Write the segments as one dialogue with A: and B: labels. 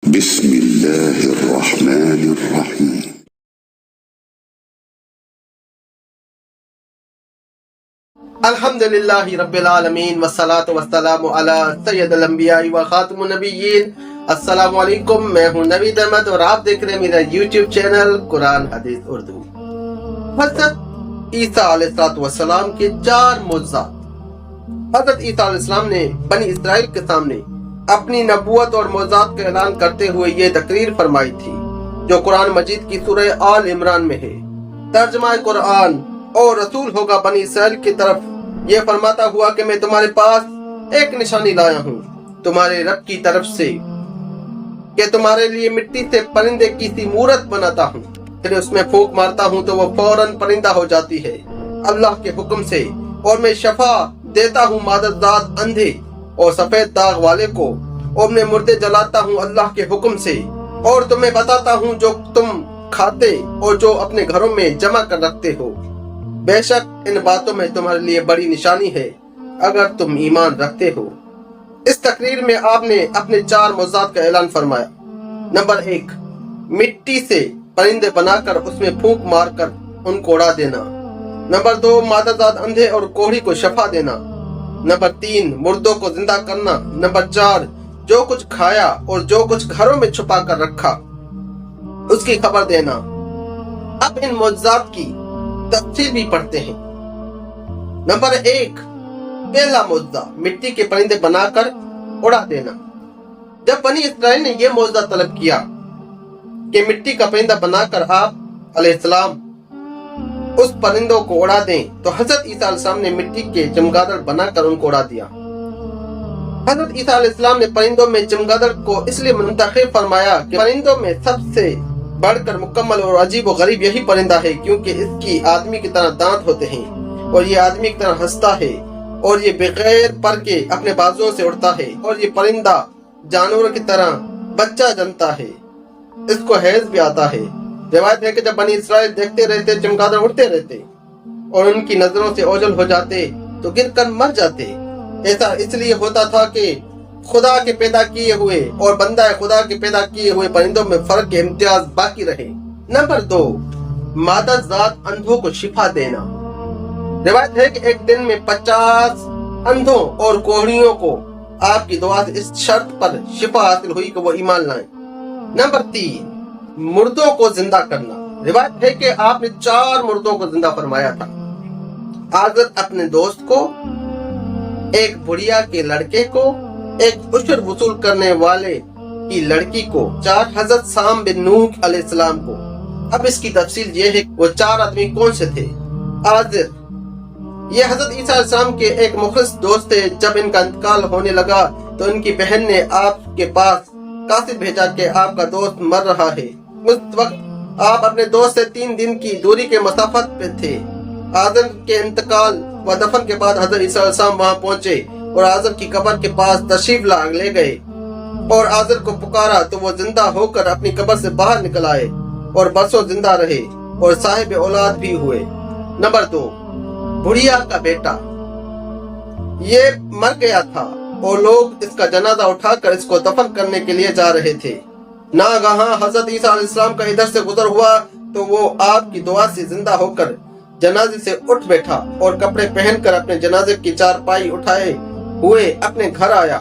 A: بسم اللہ الرحمن الرحیم.
B: الحمدللہ رب العالمین والصلاة والسلام علی سید الانبیاء و خاتم النبیین. السلام علیکم، میں ہوں نوید احمد اور آپ دیکھ رہے ہیں میرا یوٹیوب چینل قرآن حدیث اردو. حضرت عیسیٰ علیہ السلام کے 4 معجزات. حضرت عیسیٰ علیہ السلام نے بنی اسرائیل کے سامنے اپنی نبوت اور معجزات کا اعلان کرتے ہوئے یہ تقریر فرمائی تھی جو قرآن مجید کی سورہ آل عمران میں ہے. ترجمہ قرآن: اور رسول ہوگا بنی اسرائیل کی طرف یہ فرماتا ہوا کہ میں تمہارے پاس ایک نشانی لایا ہوں تمہارے رب کی طرف سے کہ تمہارے لیے مٹی سے پرندے کی سی مورت بناتا ہوں، پھر اس میں پھونک مارتا ہوں تو وہ فوراً پرندہ ہو جاتی ہے اللہ کے حکم سے، اور میں شفا دیتا ہوں مادر ذات اندھے اور سفید داغ والے کو، اور میں مردے جلاتا ہوں اللہ کے حکم سے، اور تمہیں بتاتا ہوں جو تم کھاتے اور جو اپنے گھروں میں جمع کر رکھتے ہو. بے شک ان باتوں میں تمہارے لیے بڑی نشانی ہے اگر تم ایمان رکھتے ہو. اس تقریر میں آپ نے اپنے 4 معجزات کا اعلان فرمایا. نمبر 1، مٹی سے پرندے بنا کر اس میں پھونک مار کر ان کو اڑا دینا. نمبر 2، مادر ذات اندھے اور کوڑھی کو شفا دینا. نمبر 3، مردوں کو زندہ کرنا. نمبر 4، جو کچھ کھایا اور جو کچھ گھروں میں چھپا کر رکھا اس کی خبر دینا. اب ان معجزات کی تفصیل بھی پڑھتے ہیں. نمبر 1، پہلا معجزہ مٹی کے پرندے بنا کر اڑا دینا. جب بنی اسرائیل نے یہ معجزہ طلب کیا کہ مٹی کا پرندہ بنا کر آپ علیہ السلام اس پرندوں کو اڑا دیں تو حضرت عیسیٰ علیہ السلام نے مٹی کے چمگادڑ بنا کر ان کو اڑا دیا. حضرت عیسیٰ علیہ السلام نے پرندوں میں چمگادڑ کو اس لیے منتخب فرمایا کہ پرندوں میں سب سے بڑھ کر مکمل اور عجیب و غریب یہی پرندہ ہے، کیونکہ اس کی آدمی کی طرح دانت ہوتے ہیں اور یہ آدمی کی طرح ہنستا ہے، اور یہ بغیر پر کے اپنے بازوؤں سے اڑتا ہے، اور یہ پرندہ جانور کی طرح بچہ جنتا ہے، اس کو حیض بھی آتا ہے. روایت ہے کہ جب بنی اسرائیل دیکھتے رہتے چمگادڑ اڑتے رہتے اور ان کی نظروں سے اوجھل ہو جاتے تو گر کر مر جاتے. ایسا اس لیے ہوتا تھا کہ خدا کے پیدا کیے ہوئے اور بندہ خدا کے پیدا کیے ہوئے پرندوں میں فرق کے امتیاز باقی رہے. نمبر 2، مادر ذات اندھوں کو شفا دینا. روایت ہے کہ ایک دن میں 50 اندھوں اور کوہڑیوں کو آپ کی دعا سے اس شرط پر شفا حاصل ہوئی کہ وہ ایمان لائیں. نمبر 3، مردوں کو زندہ کرنا. روایت ہے کہ آپ نے 4 مردوں کو زندہ فرمایا تھا. حضرت اپنے دوست کو، ایک بڑھیا کے لڑکے کو، ایک عشر وصول کرنے والے کی لڑکی کو، 4 حضرت سام بن نوح علیہ السلام کو. اب اس کی تفصیل یہ ہے کہ وہ 4 آدمی کون سے تھے. آزر، یہ حضرت عیسیٰ علیہ السلام کے ایک مخلص دوست تھے. جب ان کا انتقال ہونے لگا تو ان کی بہن نے آپ کے پاس قاصد بھیجا کہ آپ کا دوست مر رہا ہے. اس وقت آپ اپنے دوست سے 3 دن کی دوری کے مسافت پہ تھے. آزر کے انتقال و دفن کے بعد حضرت عیسیٰ علیہ السلام وہاں پہنچے اور آزر کی قبر کے پاس تشریف لے گئے اور آزر کو پکارا تو وہ زندہ ہو کر اپنی قبر سے باہر نکل آئے اور برسوں زندہ رہے اور صاحب اولاد بھی ہوئے. نمبر 2، بڑھیا کا بیٹا. یہ مر گیا تھا اور لوگ اس کا جنازہ اٹھا کر اس کو دفن کرنے کے لیے جا رہے تھے. ناگہاں حضرت عیسیٰ علیہ السلام کا ادھر سے گزر ہوا تو وہ آپ کی دعا سے زندہ ہو کر جنازے سے اٹھ بیٹھا اور کپڑے پہن کر اپنے جنازے کی چارپائی اٹھائے ہوئے اپنے گھر آیا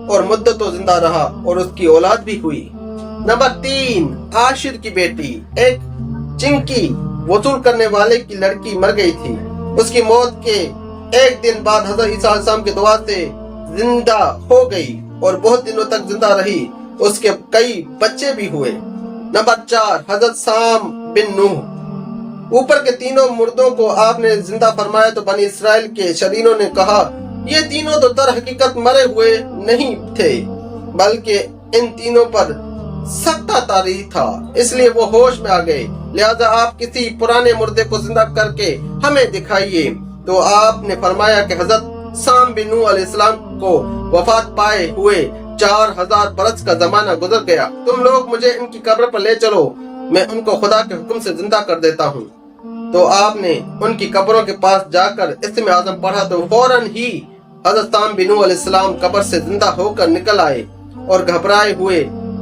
B: اور مدتوں زندہ رہا اور اس کی اولاد بھی ہوئی. نمبر 3، عاشر کی بیٹی. ایک چنکی وصول کرنے والے کی لڑکی مر گئی تھی. اس کی موت کے ایک دن بعد حضرت عیسیٰ علیہ السلام کی دعا سے زندہ ہو گئی اور بہت دنوں تک زندہ رہی. اس کے کئی بچے بھی ہوئے. نمبر 4، حضرت سام بن نوح. اوپر کے تینوں مردوں کو آپ نے زندہ فرمایا تو بنی اسرائیل کے شرینوں نے کہا یہ تینوں تو در حقیقت مرے ہوئے نہیں تھے بلکہ ان تینوں پر سکتہ طاری تھا، اس لیے وہ ہوش میں آ گئے. لہذا آپ کسی پرانے مردے کو زندہ کر کے ہمیں دکھائیے. تو آپ نے فرمایا کہ حضرت سام بن نوح علیہ السلام کو وفات پائے ہوئے 4000 برس کا زمانہ گزر گیا. تم لوگ مجھے ان کی قبر پر لے چلو، میں ان کو خدا کے حکم سے زندہ کر دیتا ہوں. تو آپ نے ان کی قبروں کے پاس جا کر اسم اعظم پڑھا تو فوراً ہی حضرت سام بن نوح علیہ السلام قبر سے زندہ ہو کر نکل آئے اور گھبرائے ہوئے